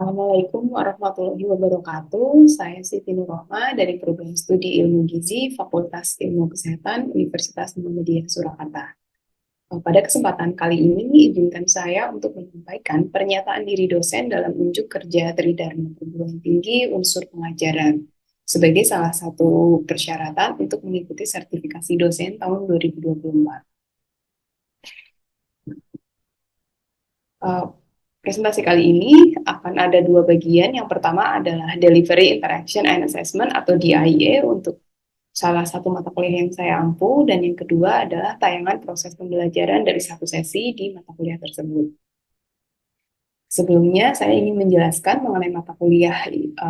Assalamualaikum warahmatullahi wabarakatuh. Saya Siti Nurrohma dari Program Studi Ilmu Gizi Fakultas Ilmu Kesehatan Universitas Muhammadiyah Surakarta. Pada kesempatan kali ini, izinkan saya untuk menyampaikan pernyataan diri dosen dalam unjuk kerja Tridharma Perguruan Tinggi Unsur Pengajaran sebagai salah satu persyaratan untuk mengikuti sertifikasi dosen tahun 2024. Uh, Presentasi kali ini akan ada dua bagian. Yang pertama adalah Delivery Interaction and Assessment atau DIA untuk salah satu mata kuliah yang saya ampu, dan yang kedua adalah tayangan proses pembelajaran dari satu sesi di mata kuliah tersebut. Sebelumnya, saya ingin menjelaskan mengenai mata kuliah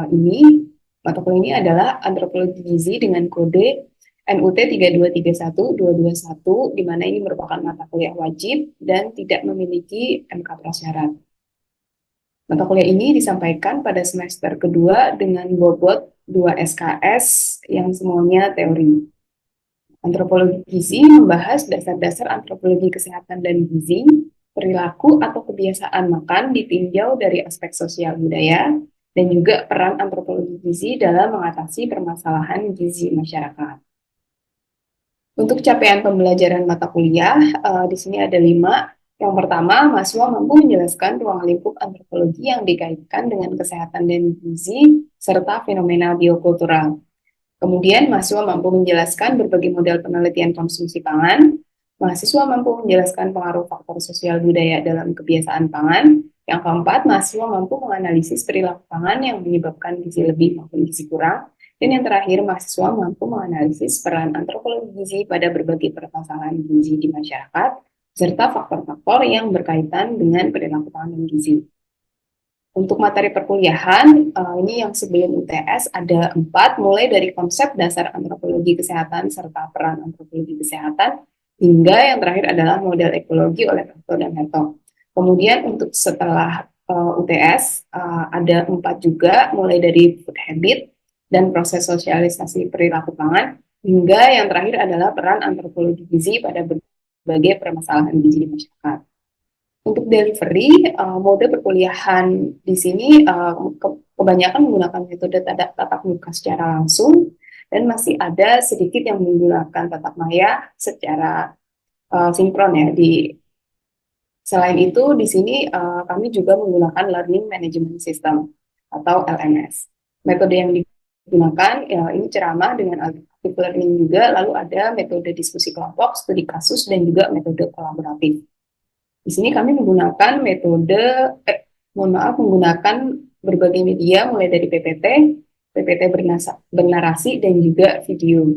ini. Mata kuliah ini adalah Antropologi Gizi dengan kode NUT 3231221, di mana ini merupakan mata kuliah wajib dan tidak memiliki MK prasyarat. Mata kuliah ini disampaikan pada semester kedua dengan bobot 2 SKS yang semuanya teori. Antropologi gizi membahas dasar-dasar antropologi kesehatan dan gizi, perilaku atau kebiasaan makan ditinjau dari aspek sosial budaya, dan juga peran antropologi gizi dalam mengatasi permasalahan gizi masyarakat. Untuk capaian pembelajaran mata kuliah, di sini ada 5. Yang pertama, mahasiswa mampu menjelaskan ruang lingkup antropologi yang dikaitkan dengan kesehatan dan gizi, serta fenomena biokultural. Kemudian, mahasiswa mampu menjelaskan berbagai model penelitian konsumsi pangan. Mahasiswa mampu menjelaskan pengaruh faktor sosial budaya dalam kebiasaan pangan. Yang keempat, mahasiswa mampu menganalisis perilaku pangan yang menyebabkan gizi lebih maupun gizi kurang. Dan yang terakhir, mahasiswa mampu menganalisis peran antropologi gizi pada berbagai permasalahan gizi di masyarakat, serta faktor-faktor yang berkaitan dengan perilaku pangan dan gizi. Untuk materi perkuliahan, ini yang sebelum UTS ada 4, mulai dari konsep dasar antropologi kesehatan serta peran antropologi kesehatan, hingga yang terakhir adalah model ekologi oleh Plato dan Herto. Kemudian untuk setelah UTS, ada 4 juga, mulai dari food habit dan proses sosialisasi perilaku pangan, hingga yang terakhir adalah peran antropologi gizi pada berbagai permasalahan gizi di masyarakat. Untuk delivery, mode perkuliahan di sini kebanyakan menggunakan metode tatap muka secara langsung, dan masih ada sedikit yang menggunakan tatap maya secara sinkron ya. Selain itu, di sini kami juga menggunakan Learning Management System atau LMS. Metode yang digunakan ini ceramah dengan active learning juga, lalu ada metode diskusi kelompok, studi kasus, dan juga metode kolaboratif. Di sini kami menggunakan menggunakan berbagai media mulai dari PPT bernarasi, dan juga video.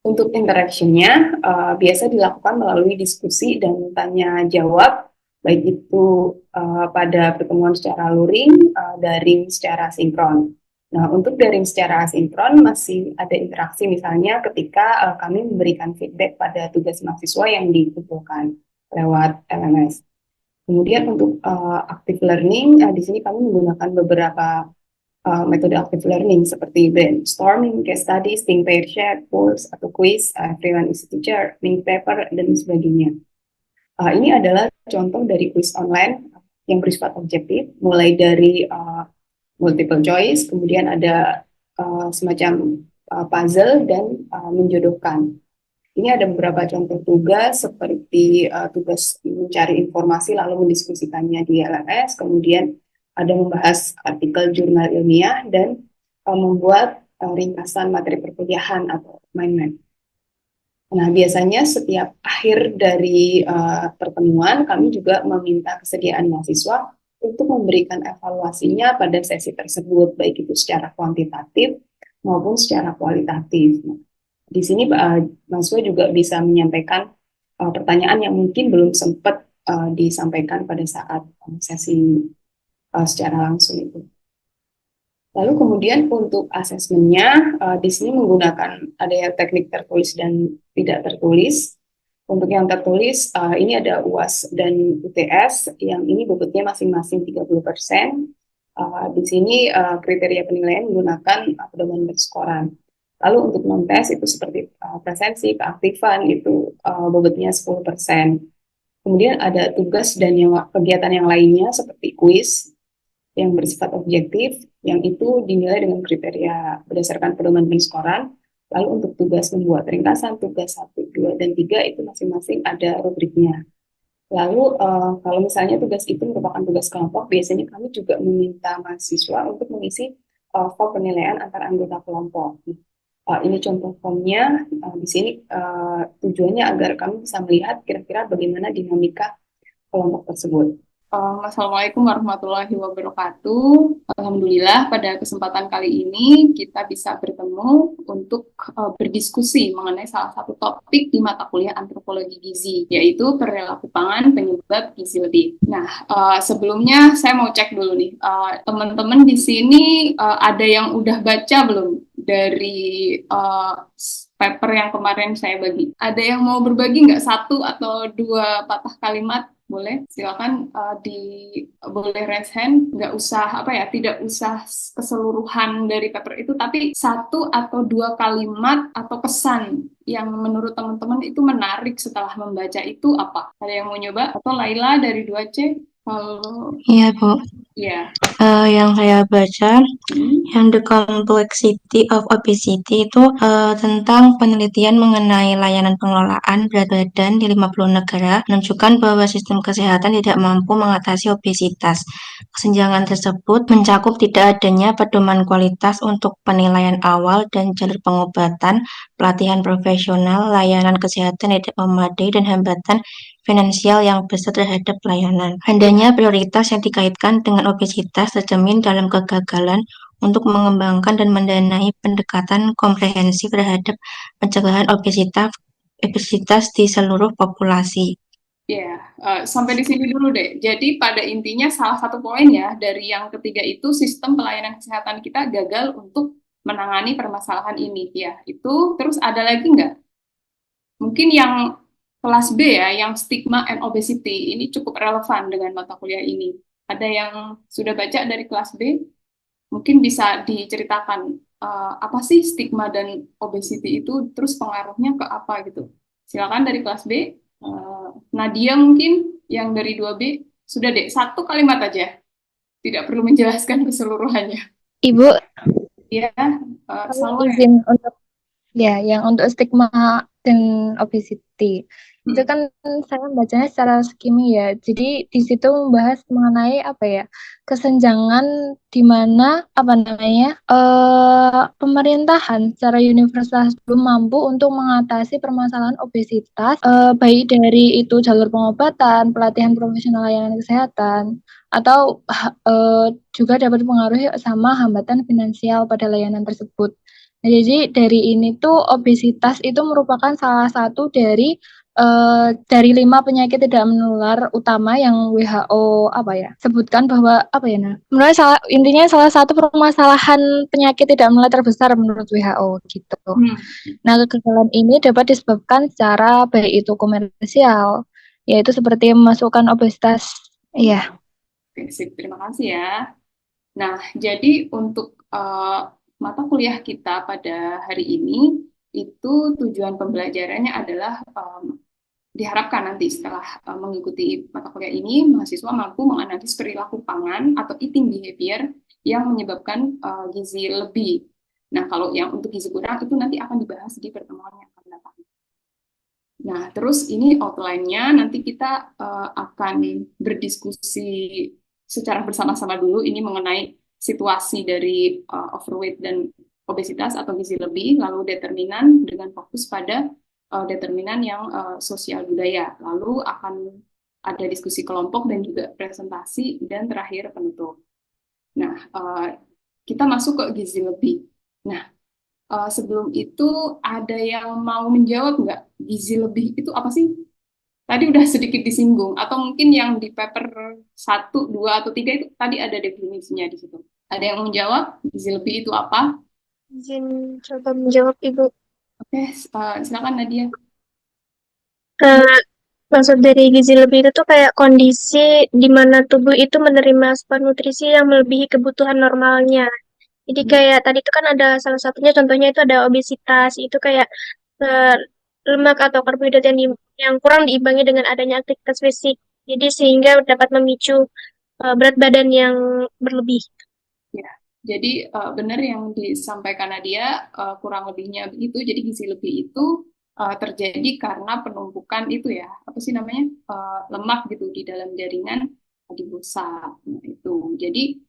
Untuk interaction-nya biasa dilakukan melalui diskusi dan tanya jawab, baik itu pada pertemuan secara luring, daring secara sinkron. Nah, untuk daring secara asinkron masih ada interaksi, misalnya ketika kami memberikan feedback pada tugas mahasiswa yang dikumpulkan lewat LMS. Kemudian untuk active learning, di sini kami menggunakan beberapa metode active learning seperti brainstorming, case studies, think, pair, share, polls, atau quiz, everyone is a teacher, link paper, dan sebagainya. Ini adalah contoh dari quiz online yang bersifat objektif, mulai dari multiple choice, kemudian ada semacam puzzle, dan menjodohkan. Ini ada beberapa contoh tugas seperti tugas mencari informasi lalu mendiskusikannya di LMS, kemudian ada membahas artikel jurnal ilmiah, dan membuat ringkasan materi perkuliahan atau mind map. Nah, biasanya setiap akhir dari pertemuan, kami juga meminta kesediaan mahasiswa untuk memberikan evaluasinya pada sesi tersebut, baik itu secara kuantitatif maupun secara kualitatif. Nah, di sini mahasiswa juga bisa menyampaikan pertanyaan yang mungkin belum sempat disampaikan pada saat sesi secara langsung itu. Lalu kemudian untuk asesmennya, di sini menggunakan ada yang teknik tertulis dan tidak tertulis. Untuk yang tertulis, ini ada UAS dan UTS, yang ini bobotnya masing-masing 30%. Di sini kriteria penilaian menggunakan pedoman berskoran. Lalu untuk non-tes itu seperti presensi, keaktifan, itu bobotnya 10%. Kemudian ada tugas dan kegiatan yang lainnya seperti kuis, yang bersifat objektif, yang itu dinilai dengan kriteria berdasarkan pedoman penskoran. Lalu untuk tugas membuat ringkasan, tugas 1, 2, dan 3 itu masing-masing ada rubriknya. Lalu kalau misalnya tugas itu merupakan tugas kelompok, biasanya kami juga meminta mahasiswa untuk mengisi form penilaian antar anggota kelompok. Ini contoh formnya. Di sini tujuannya agar kami bisa melihat kira-kira bagaimana dinamika kelompok tersebut. Assalamualaikum warahmatullahi wabarakatuh. Alhamdulillah pada kesempatan kali ini kita bisa bertemu untuk berdiskusi mengenai salah satu topik di mata kuliah antropologi gizi, yaitu perilaku pangan penyebab gizi lebih. Nah, sebelumnya saya mau cek dulu nih, teman-teman di sini ada yang udah baca belum dari paper yang kemarin saya bagi? Ada yang mau berbagi nggak, satu atau dua patah kalimat? Boleh, silakan boleh raise hand, nggak usah apa ya, tidak usah keseluruhan dari paper itu, tapi satu atau dua kalimat atau pesan yang menurut teman-teman itu menarik setelah membaca itu apa? Ada yang mau nyoba? Atau Laila dari 2C? Kalau Iya, Bu. ya, Yang saya baca, yang The Complexity of Obesity itu tentang penelitian mengenai layanan pengelolaan berat badan di 50 negara menunjukkan bahwa sistem kesehatan tidak mampu mengatasi obesitas. Kesenjangan tersebut mencakup tidak adanya pedoman kualitas untuk penilaian awal dan jalur pengobatan, pelatihan profesional, layanan kesehatan tidak memadai, dan hambatan finansial yang besar terhadap pelayanan. Adanya prioritas yang dikaitkan dengan obesitas tercermin dalam kegagalan untuk mengembangkan dan mendanai pendekatan komprehensif terhadap pencegahan obesitas di seluruh populasi. ya, sampai di sini dulu deh. Jadi pada intinya salah satu poin ya dari yang ketiga itu, sistem pelayanan kesehatan kita gagal untuk menangani permasalahan ini ya. Itu terus ada lagi nggak? Mungkin yang kelas B ya, yang stigma and obesity ini cukup relevan dengan mata kuliah ini. Ada yang sudah baca dari kelas B? Mungkin bisa diceritakan apa sih stigma dan obesity itu, terus pengaruhnya ke apa gitu. Silakan dari kelas B. Nadia mungkin yang dari 2B. Sudah deh, satu kalimat aja. Tidak perlu menjelaskan keseluruhannya. Ibu, Ya, saya Salwa ya. izin untuk yang untuk stigma dan obesity. Itu kan saya bacanya secara skimi ya. Jadi di situ membahas mengenai apa ya? Kesenjangan di mana apa namanya? Pemerintahan secara universal belum mampu untuk mengatasi permasalahan obesitas, baik dari itu jalur pengobatan, pelatihan profesional layanan kesehatan, atau juga dapat dipengaruhi sama hambatan finansial pada layanan tersebut. Nah, jadi dari ini tuh obesitas itu merupakan salah satu dari 5 penyakit tidak menular utama yang WHO sebutkan bahwa intinya salah satu permasalahan penyakit tidak menular terbesar menurut WHO gitu. Nah, kegagalan ini dapat disebabkan secara baik itu komersial, yaitu seperti memasukkan obesitas. Iya. Terima kasih ya. Nah, jadi untuk mata kuliah kita pada hari ini, itu tujuan pembelajarannya adalah diharapkan nanti setelah mengikuti mata kuliah ini, mahasiswa mampu menganalisis perilaku pangan atau eating behavior yang menyebabkan gizi lebih. Nah, kalau yang untuk gizi kurang itu nanti akan dibahas di pertemuan yang akan datang. Nah, terus ini outline-nya nanti kita akan berdiskusi secara bersama-sama dulu ini mengenai situasi dari overweight dan obesitas atau gizi lebih, lalu determinan dengan fokus pada determinan yang sosial budaya. Lalu akan ada diskusi kelompok dan juga presentasi, dan terakhir penutup. Nah, kita masuk ke gizi lebih. Nah, sebelum itu ada yang mau menjawab nggak? Gizi lebih itu apa sih? Tadi udah sedikit disinggung, atau mungkin yang di paper 1, 2, atau 3 itu tadi ada definisinya di situ. Ada yang mau menjawab gizi lebih itu apa? Izin coba menjawab Ibu. Oke, silakan Nadia. Maksud dari gizi lebih itu tuh kayak kondisi di mana tubuh itu menerima asupan nutrisi yang melebihi kebutuhan normalnya. Jadi kayak tadi itu kan ada salah satunya, contohnya itu ada obesitas, itu kayak lemak atau karbohidrat yang kurang diimbangi dengan adanya aktivitas fisik. Jadi sehingga dapat memicu berat badan yang berlebih. Ya, jadi benar yang disampaikan Nadia, kurang lebihnya begitu. Jadi gizi lebih itu terjadi karena penumpukan itu ya, apa sih namanya, lemak gitu di dalam jaringan adiposa. Nah, itu. Jadi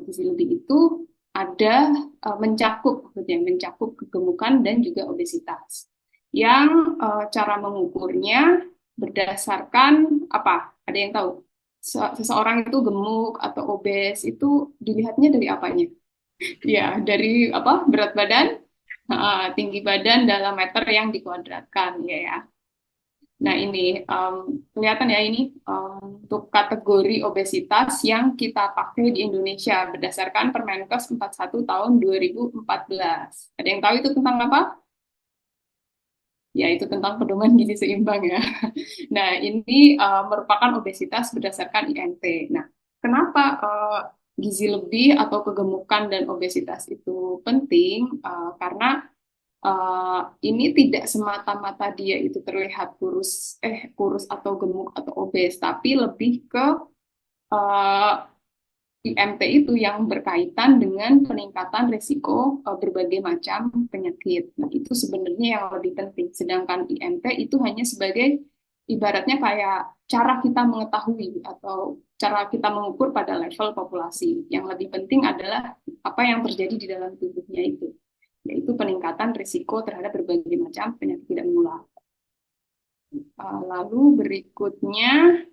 gizi lebih itu ada mencakup, maksudnya mencakup kegemukan dan juga obesitas. Yang cara mengukurnya berdasarkan apa? Ada yang tahu? Seseorang itu gemuk atau obes itu dilihatnya dari apanya? Ya, dari apa? Berat badan, tinggi badan dalam meter yang dikuadratkan, ya. Nah, ini kelihatan ya ini untuk kategori obesitas yang kita pakai di Indonesia berdasarkan Permenkes 41 tahun 2014. Ada yang tahu itu tentang apa? Ya, itu tentang pedoman gizi seimbang ya. Nah, ini merupakan obesitas berdasarkan INT. Nah, kenapa gizi lebih atau kegemukan dan obesitas itu penting? Karena ini tidak semata-mata dia itu terlihat kurus atau gemuk atau obes, tapi lebih ke uh, IMT itu yang berkaitan dengan peningkatan risiko berbagai macam penyakit. Nah, itu sebenarnya yang lebih penting. Sedangkan IMT itu hanya sebagai ibaratnya kayak cara kita mengetahui atau cara kita mengukur pada level populasi. Yang lebih penting adalah apa yang terjadi di dalam tubuhnya itu, yaitu peningkatan risiko terhadap berbagai macam penyakit tidak menular. Lalu berikutnya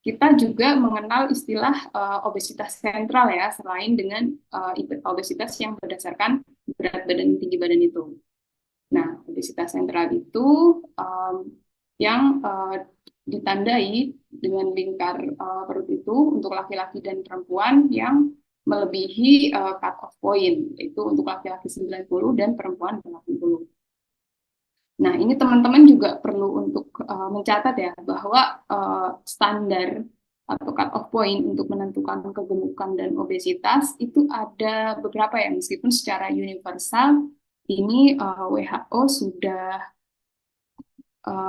kita juga mengenal istilah obesitas sentral ya, selain dengan obesitas yang berdasarkan berat badan tinggi badan itu. Nah, obesitas sentral itu yang ditandai dengan lingkar perut itu untuk laki-laki dan perempuan yang melebihi cut off point, yaitu untuk laki-laki 90 dan perempuan 80. Nah, ini teman-teman juga perlu untuk mencatat ya, bahwa standar atau cut off point untuk menentukan kegemukan dan obesitas itu ada beberapa ya, meskipun secara universal ini WHO sudah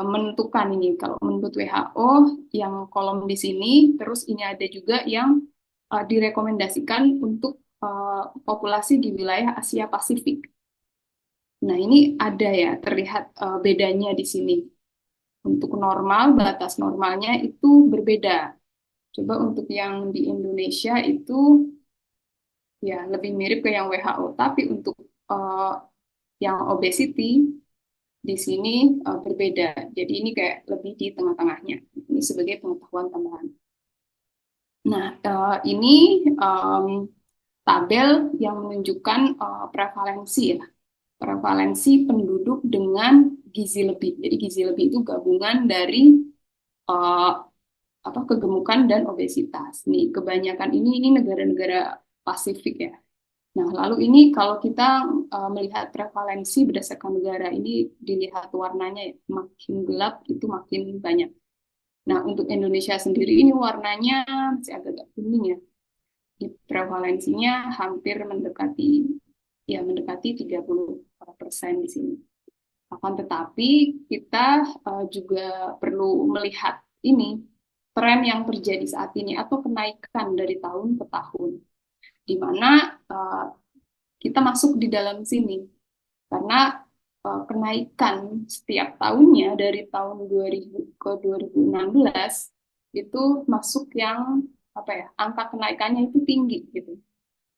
menentukan ini. Kalau menurut WHO yang kolom di sini, terus ini ada juga yang direkomendasikan untuk populasi di wilayah Asia Pasifik. Nah, ini ada ya, terlihat bedanya di sini. Untuk normal, batas normalnya itu berbeda. Coba untuk yang di Indonesia itu ya lebih mirip ke yang WHO, tapi untuk yang obesity di sini berbeda. Jadi ini kayak lebih di tengah-tengahnya. Ini sebagai pengetahuan tambahan. Nah, ini tabel yang menunjukkan prevalensi ya. Prevalensi penduduk dengan gizi lebih. Jadi gizi lebih itu gabungan dari kegemukan dan obesitas. Nih, kebanyakan ini negara-negara Pasifik ya. Nah, lalu ini kalau kita melihat prevalensi berdasarkan negara ini dilihat warnanya ya, makin gelap itu makin banyak. Nah, untuk Indonesia sendiri ini warnanya masih agak kuning ya. Di prevalensinya hampir mendekati 30% di sini. Akan tetapi kita juga perlu melihat ini tren yang terjadi saat ini atau kenaikan dari tahun ke tahun, di mana kita masuk di dalam sini karena kenaikan setiap tahunnya dari tahun 2000 ke 2016 itu masuk yang angka kenaikannya itu tinggi gitu,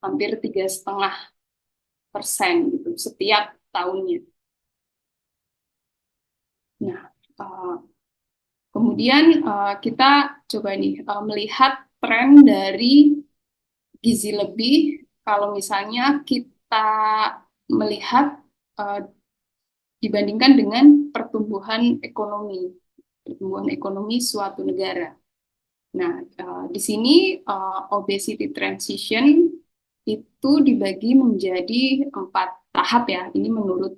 hampir 3,5% gitu setiap tahunnya. Nah, kemudian kita coba nih melihat tren dari gizi lebih kalau misalnya kita melihat dibandingkan dengan pertumbuhan ekonomi suatu negara. Nah, di sini obesity transition itu dibagi menjadi 4 tahap ya. Ini menurut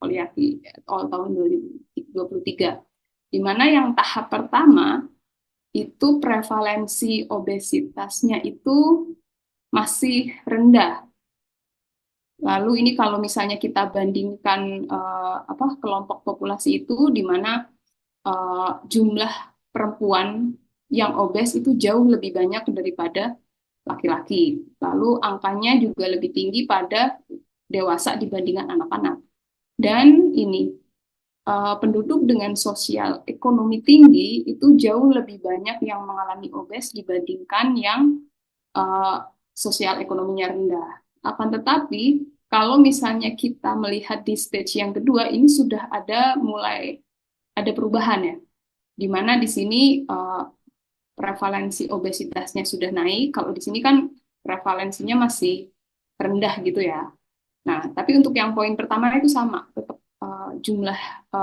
Oliaki tahun 2023. Di mana yang tahap pertama itu prevalensi obesitasnya itu masih rendah. Lalu ini kalau misalnya kita bandingkan kelompok populasi itu di mana jumlah perempuan yang obes itu jauh lebih banyak daripada laki-laki. Lalu angkanya juga lebih tinggi pada dewasa dibandingkan anak-anak. Dan ini penduduk dengan sosial ekonomi tinggi itu jauh lebih banyak yang mengalami obes dibandingkan yang sosial ekonominya rendah. Akan tetapi, kalau misalnya kita melihat di stage yang kedua, ini sudah mulai ada perubahan ya, di mana di sini prevalensi obesitasnya sudah naik. Kalau di sini kan prevalensinya masih rendah gitu ya. Nah, tapi untuk yang poin pertama itu sama, tetap jumlah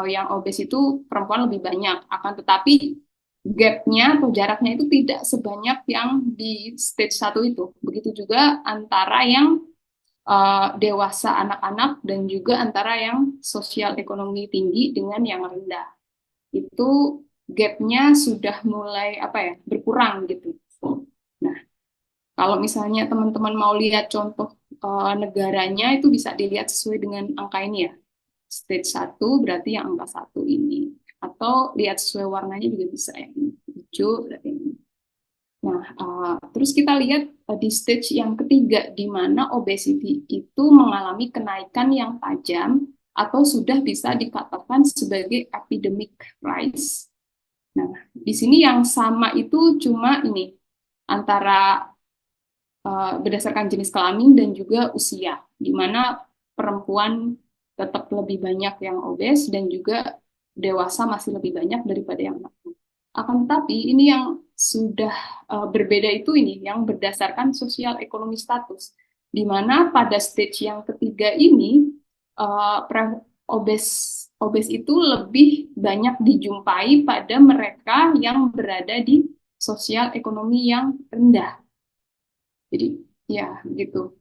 yang obes itu perempuan lebih banyak. Akan tetapi gapnya atau jaraknya itu tidak sebanyak yang di stage 1 itu. Begitu juga antara yang dewasa anak-anak dan juga antara yang sosial ekonomi tinggi dengan yang rendah. Itu gapnya sudah mulai berkurang gitu. Nah, kalau misalnya teman-teman mau lihat contoh negaranya itu bisa dilihat sesuai dengan angka ini ya. Stage 1 berarti yang angka 1 ini. Atau lihat sesuai warnanya juga bisa ya. Hijau berarti ini. Nah, terus kita lihat di stage yang ketiga, di mana obesity itu mengalami kenaikan yang tajam atau sudah bisa dikatakan sebagai epidemic rise. Nah, di sini yang sama itu cuma ini, antara berdasarkan jenis kelamin dan juga usia, di mana perempuan tetap lebih banyak yang obes dan juga dewasa masih lebih banyak daripada yang anak. Akan tetapi ini yang sudah berbeda itu ini yang berdasarkan sosial ekonomi status, di mana pada stage yang ketiga ini obes itu lebih banyak dijumpai pada mereka yang berada di sosial ekonomi yang rendah. Jadi ya gitu.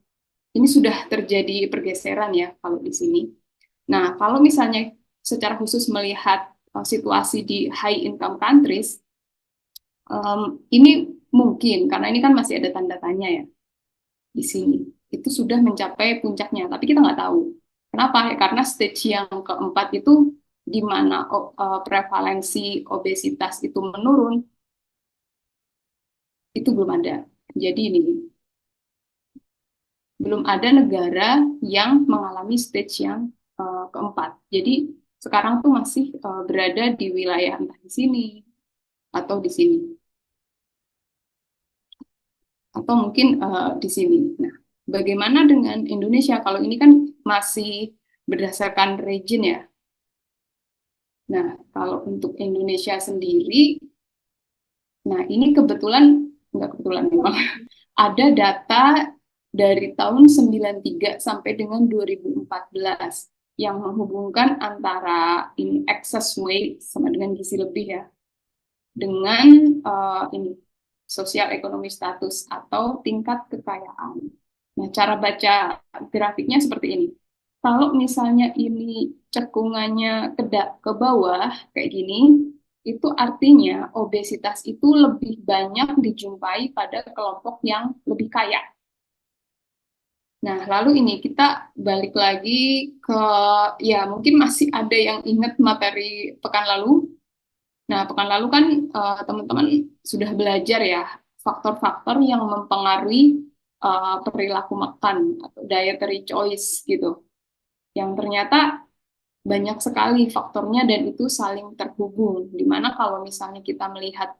Ini sudah terjadi pergeseran ya kalau di sini. Nah, kalau misalnya secara khusus melihat situasi di high income countries, ini mungkin karena ini kan masih ada tanda tanya ya di sini. Itu sudah mencapai puncaknya, tapi kita nggak tahu. Kenapa? Ya, karena stage yang keempat itu di mana prevalensi obesitas itu menurun, itu belum ada. Jadi ini belum ada negara yang mengalami stage yang keempat. Jadi sekarang tuh masih berada di wilayah entah di sini atau di sini atau mungkin di sini. Nah, bagaimana dengan Indonesia? Kalau ini kan masih berdasarkan region ya. Nah, kalau untuk Indonesia sendiri, nah ini nggak kebetulan memang, ada data dari tahun 93 sampai dengan 2014 yang menghubungkan antara ini excess weight sama dengan gizi lebih ya, dengan ini sosial ekonomi status atau tingkat kekayaan. Nah, cara baca grafiknya seperti ini. Kalau misalnya ini cekungannya ke bawah kayak gini, itu artinya obesitas itu lebih banyak dijumpai pada kelompok yang lebih kaya. Nah, lalu ini kita balik lagi ke, ya mungkin masih ada yang ingat materi pekan lalu. Nah, pekan lalu kan teman-teman sudah belajar ya faktor-faktor yang mempengaruhi perilaku makan atau dietary choice gitu. Yang ternyata banyak sekali faktornya dan itu saling terhubung. Dimana kalau misalnya kita melihat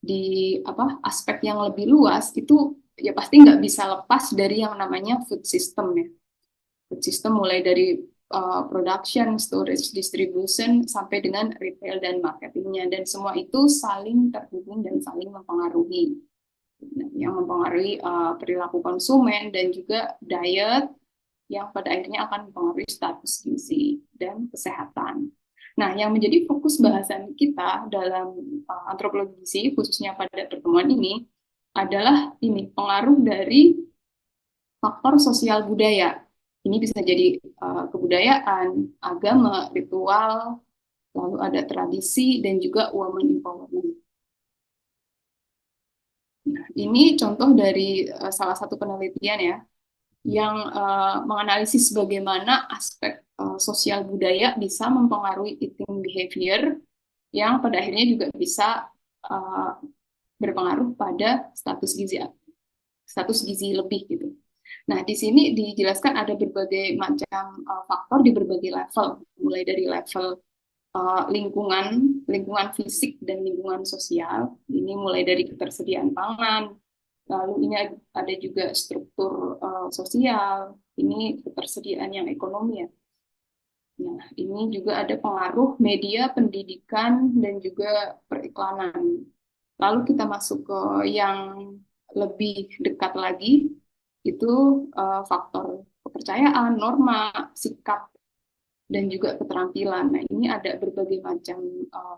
di aspek yang lebih luas itu ya pasti nggak bisa lepas dari yang namanya food system ya. Food system mulai dari production, storage, distribution, sampai dengan retail dan marketingnya. Dan semua itu saling terhubung dan saling mempengaruhi. Nah, yang mempengaruhi perilaku konsumen dan juga diet, yang pada akhirnya akan mempengaruhi status gizi dan kesehatan. Nah, yang menjadi fokus bahasan kita dalam antropologi gizi, khususnya pada pertemuan ini, adalah ini pengaruh dari faktor sosial budaya. Ini bisa jadi kebudayaan, agama, ritual, lalu ada tradisi, dan juga women empowerment. Nah, ini contoh dari salah satu penelitian ya, yang menganalisis bagaimana aspek sosial budaya bisa mempengaruhi eating behavior, yang pada akhirnya juga bisa berpengaruh pada status gizi lebih gitu. Nah, di sini dijelaskan ada berbagai macam faktor di berbagai level, mulai dari level lingkungan fisik dan lingkungan sosial. Ini mulai dari ketersediaan pangan, lalu ini ada juga struktur sosial, ini ketersediaan yang ekonomi ya. Nah, ini juga ada pengaruh media, pendidikan, dan juga periklanan. Lalu kita masuk ke yang lebih dekat lagi, itu faktor kepercayaan, norma, sikap, dan juga keterampilan. Nah, ini ada berbagai macam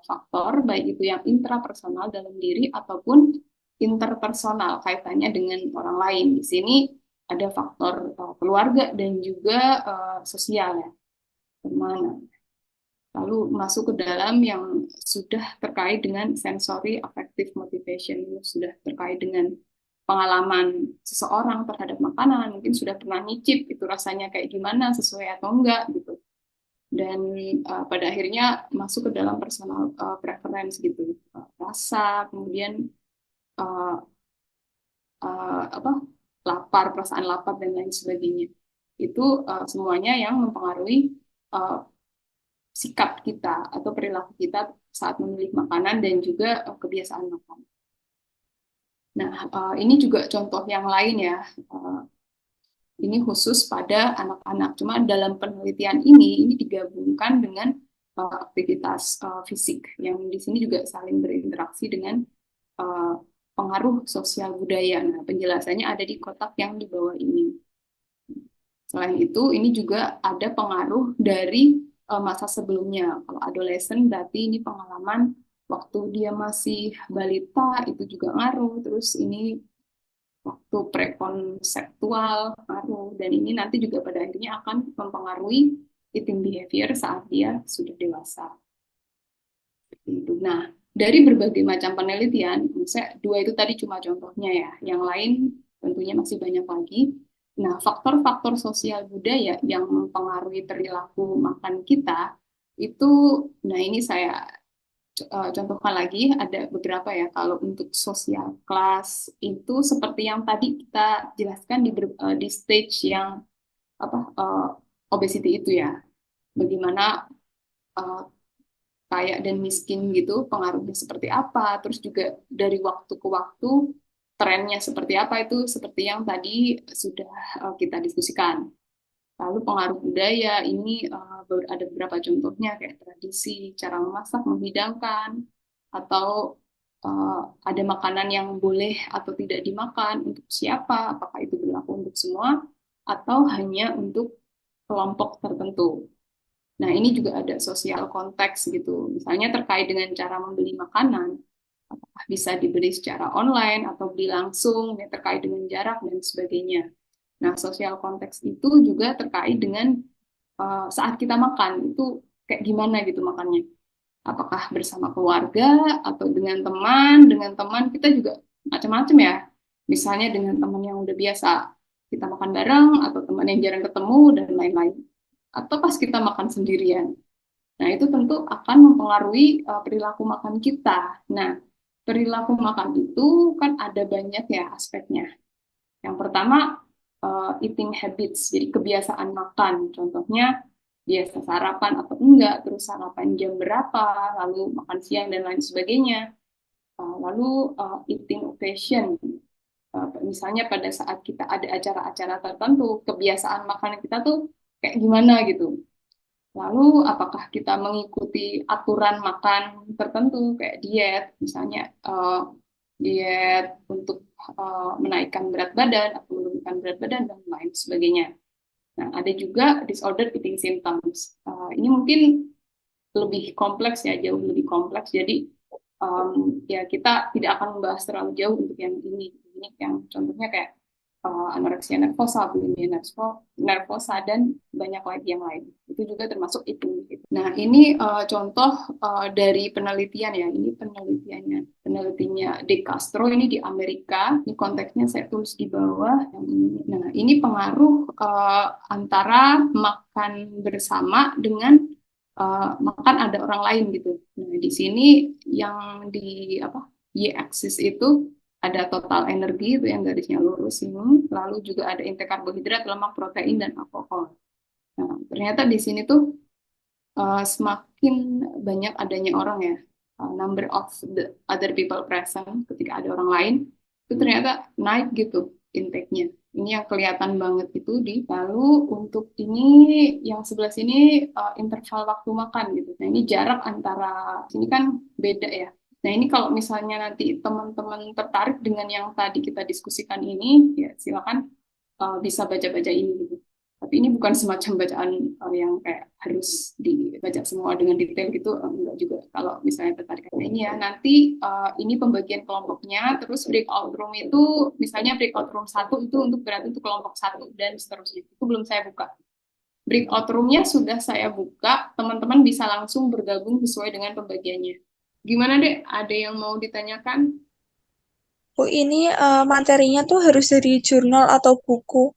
faktor, baik itu yang intrapersonal dalam diri ataupun interpersonal kaitannya dengan orang lain. Di sini ada faktor keluarga dan juga sosial ya, teman. Lalu masuk ke dalam yang sudah terkait dengan sensory affective motivation, sudah terkait dengan pengalaman seseorang terhadap makanan, mungkin sudah pernah nyicip itu rasanya kayak gimana, sesuai atau enggak gitu. Dan pada akhirnya masuk ke dalam personal preference gitu, rasa, kemudian lapar, perasaan lapar dan lain sebagainya. Itu semuanya yang mempengaruhi sikap kita atau perilaku kita saat memilih makanan dan juga kebiasaan makan. Nah, ini juga contoh yang lain ya. Ini khusus pada anak-anak. Cuma dalam penelitian ini digabungkan dengan aktivitas fisik yang di sini juga saling berinteraksi dengan pengaruh sosial budaya. Nah, penjelasannya ada di kotak yang di bawah ini. Selain itu, ini juga ada pengaruh dari masa sebelumnya. Kalau adolesen berarti ini pengalaman waktu dia masih balita itu juga ngaruh. Terus ini waktu prekonseptual ngaruh. Dan ini nanti juga pada akhirnya akan mempengaruhi eating behavior saat dia sudah dewasa. Nah, dari berbagai macam penelitian, misalnya 2 itu tadi cuma contohnya ya. Yang lain tentunya masih banyak lagi. Nah, faktor-faktor sosial budaya yang mempengaruhi perilaku makan kita itu, nah ini saya contohkan lagi, ada beberapa ya. Kalau untuk sosial kelas itu seperti yang tadi kita jelaskan di stage yang obesity itu ya, bagaimana kaya dan miskin gitu pengaruhnya seperti apa, terus juga dari waktu ke waktu trennya seperti apa, itu seperti yang tadi sudah kita diskusikan. Lalu pengaruh budaya ini ada beberapa contohnya kayak tradisi, cara memasak, menghidangkan, atau ada makanan yang boleh atau tidak dimakan untuk siapa, apakah itu berlaku untuk semua atau hanya untuk kelompok tertentu. Nah, ini juga ada sosial konteks gitu. Misalnya terkait dengan cara membeli makanan, apakah bisa dibeli secara online atau beli langsung, ya, terkait dengan jarak dan sebagainya. Nah, sosial konteks itu juga terkait dengan saat kita makan, itu kayak gimana gitu makannya. Apakah bersama keluarga atau dengan teman kita juga macam-macam ya. Misalnya dengan teman yang udah biasa kita makan bareng, atau teman yang jarang ketemu, dan lain-lain. Atau pas kita makan sendirian. Nah, itu tentu akan mempengaruhi perilaku makan kita. Nah, perilaku makan itu kan ada banyak ya aspeknya. Yang pertama, eating habits, jadi kebiasaan makan. Contohnya, biasa sarapan atau enggak, terus sarapan jam berapa, lalu makan siang dan lain sebagainya. Lalu eating occasion, misalnya pada saat kita ada acara-acara tertentu, kebiasaan makan kita tuh kayak gimana gitu. Lalu apakah kita mengikuti aturan makan tertentu kayak diet, misalnya diet untuk menaikkan berat badan atau menurunkan berat badan dan lain sebagainya. Nah, ada juga disorder eating symptoms. Ini mungkin lebih kompleks ya, jauh lebih kompleks. Jadi ya kita tidak akan membahas terlalu jauh untuk yang ini. Ini yang contohnya kayak anoreksia nervosa, bulimia nervosa, dan banyak lagi yang lain. Itu juga termasuk itu. Nah, ini contoh dari penelitian ya. Ini penelitinya De Castro, ini di Amerika. Ini konteksnya saya tulis di bawah. Nah, ini pengaruh antara makan bersama dengan makan ada orang lain gitu. Nah, di sini yang Y-axis itu ada total energi, itu yang garisnya lurus ini, lalu juga ada intake karbohidrat, lemak, protein, dan alkohol. Nah, ternyata di sini tuh semakin banyak adanya orang ya, number of the other people present, ketika ada orang lain, itu ternyata naik gitu intake-nya. Ini yang kelihatan banget itu lalu untuk ini yang sebelah sini interval waktu makan gitu. Nah ini jarak antara sini kan beda ya. Nah ini kalau misalnya nanti teman-teman tertarik dengan yang tadi kita diskusikan ini, ya silakan bisa baca-baca ini gitu. Tapi ini bukan semacam bacaan yang kayak harus dibaca semua dengan detail gitu, enggak juga. Kalau misalnya tertarik kayak ini ya, nanti ini pembagian kelompoknya, terus breakout room itu, misalnya breakout room 1 itu berarti untuk kelompok 1 dan seterusnya. Itu belum saya buka. Breakout room-nya sudah saya buka, teman-teman bisa langsung bergabung sesuai dengan pembagiannya. Gimana deh, ada yang mau ditanyakan? Bu, ini materinya tuh harus dari jurnal atau buku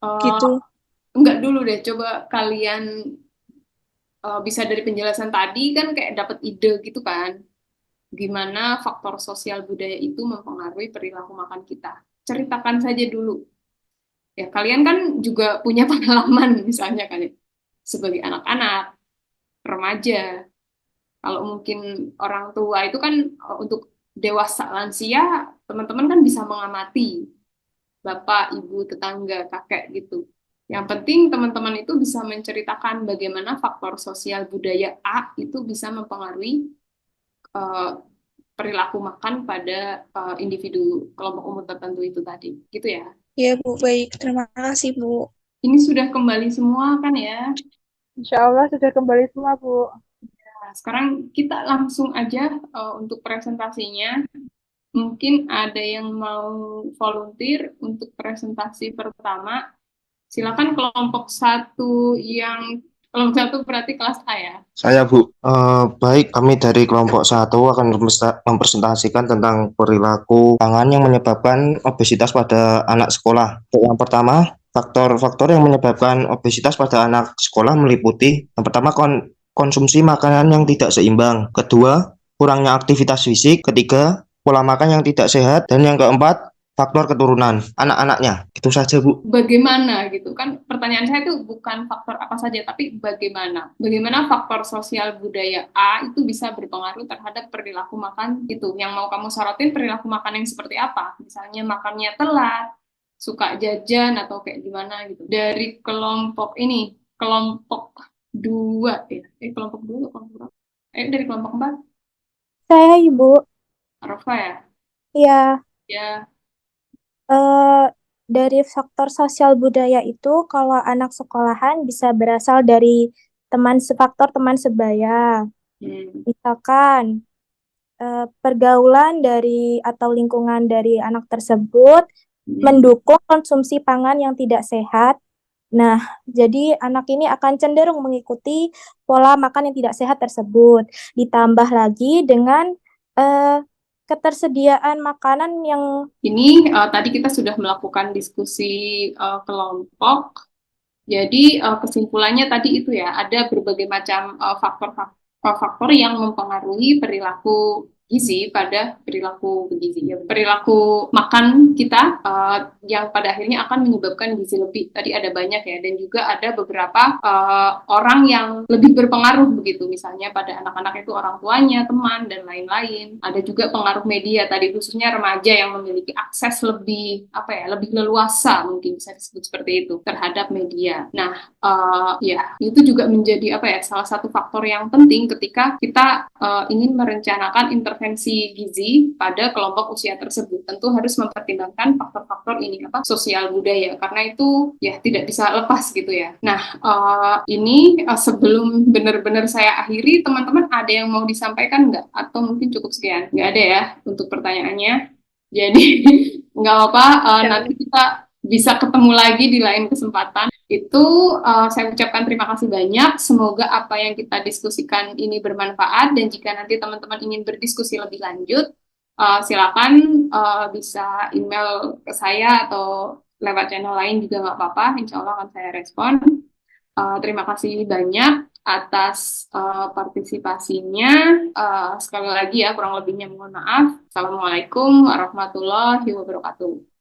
Eh, gitu. enggak dulu deh, coba kalian bisa dari penjelasan tadi kan kayak dapat ide gitu kan, gimana faktor sosial budaya itu mempengaruhi perilaku makan kita. Ceritakan saja dulu. Ya, kalian kan juga punya pengalaman misalnya kan ya, sebagai anak-anak, remaja. Kalau mungkin orang tua itu kan untuk dewasa lansia, teman-teman kan bisa mengamati bapak, ibu, tetangga, kakek gitu. Yang penting teman-teman itu bisa menceritakan bagaimana faktor sosial budaya A itu bisa mempengaruhi eh, perilaku makan pada individu kelompok umur tertentu itu tadi. Gitu ya. Ya, Bu, baik. Terima kasih, Bu. Ini sudah kembali semua kan ya? Insya Allah sudah kembali semua, Bu. Nah, sekarang kita langsung aja untuk presentasinya. Mungkin ada yang mau volunteer untuk presentasi pertama. Silakan kelompok satu berarti kelas A ya. Saya Bu, baik kami dari kelompok 1 akan mempresentasikan tentang perilaku pangan yang menyebabkan obesitas pada anak sekolah. Yang pertama, faktor-faktor yang menyebabkan obesitas pada anak sekolah meliputi yang pertama konsumsi makanan yang tidak seimbang, kedua kurangnya aktivitas fisik, ketiga pola makan yang tidak sehat, dan yang keempat faktor keturunan anak-anaknya. Itu saja Bu. Bagaimana gitu kan, pertanyaan saya itu bukan faktor apa saja tapi bagaimana faktor sosial budaya A itu bisa berpengaruh terhadap perilaku makan itu. Yang mau kamu sorotin perilaku makan yang seperti apa, misalnya makannya telat, suka jajan atau kayak gimana gitu. Dari kelompok 2 ya, kelompok 2 kelompok berapa? Dari kelompok 4, Saya Ibu, Arfa ya. ya Ya. dari faktor sosial budaya itu kalau anak sekolahan bisa berasal dari faktor teman sebaya. Misalkan pergaulan dari atau lingkungan dari anak tersebut mendukung konsumsi pangan yang tidak sehat. Nah, jadi anak ini akan cenderung mengikuti pola makan yang tidak sehat tersebut. Ditambah lagi dengan ketersediaan makanan yang Ini tadi kita sudah melakukan diskusi kelompok. Jadi kesimpulannya tadi itu ya, ada berbagai macam faktor yang mempengaruhi perilaku gizi pada perilaku bergizi ya, perilaku makan kita yang pada akhirnya akan menyebabkan gizi lebih. Tadi ada banyak ya, dan juga ada beberapa orang yang lebih berpengaruh begitu, misalnya pada anak-anak itu orang tuanya, teman, dan lain-lain. Ada juga pengaruh media tadi, khususnya remaja yang memiliki akses lebih lebih leluasa, mungkin bisa disebut seperti itu, terhadap media. Nah, ya itu juga menjadi salah satu faktor yang penting ketika kita ingin merencanakan intervensi gizi pada kelompok usia tersebut. Tentu harus mempertimbangkan faktor-faktor ini sosial budaya, karena itu ya tidak bisa lepas gitu ya. Nah, ini sebelum benar-benar saya akhiri, teman-teman ada yang mau disampaikan nggak? Atau mungkin cukup sekian? Nggak ada ya untuk pertanyaannya. Jadi nggak apa-apa, nanti kita bisa ketemu lagi di lain kesempatan. Itu saya ucapkan terima kasih banyak. Semoga apa yang kita diskusikan ini bermanfaat, dan jika nanti teman-teman ingin berdiskusi lebih lanjut, silakan bisa email ke saya atau lewat channel lain juga nggak apa-apa. Insya Allah akan saya respon. Terima kasih banyak atas partisipasinya. Sekali lagi ya, kurang lebihnya mohon maaf. Assalamualaikum warahmatullahi wabarakatuh.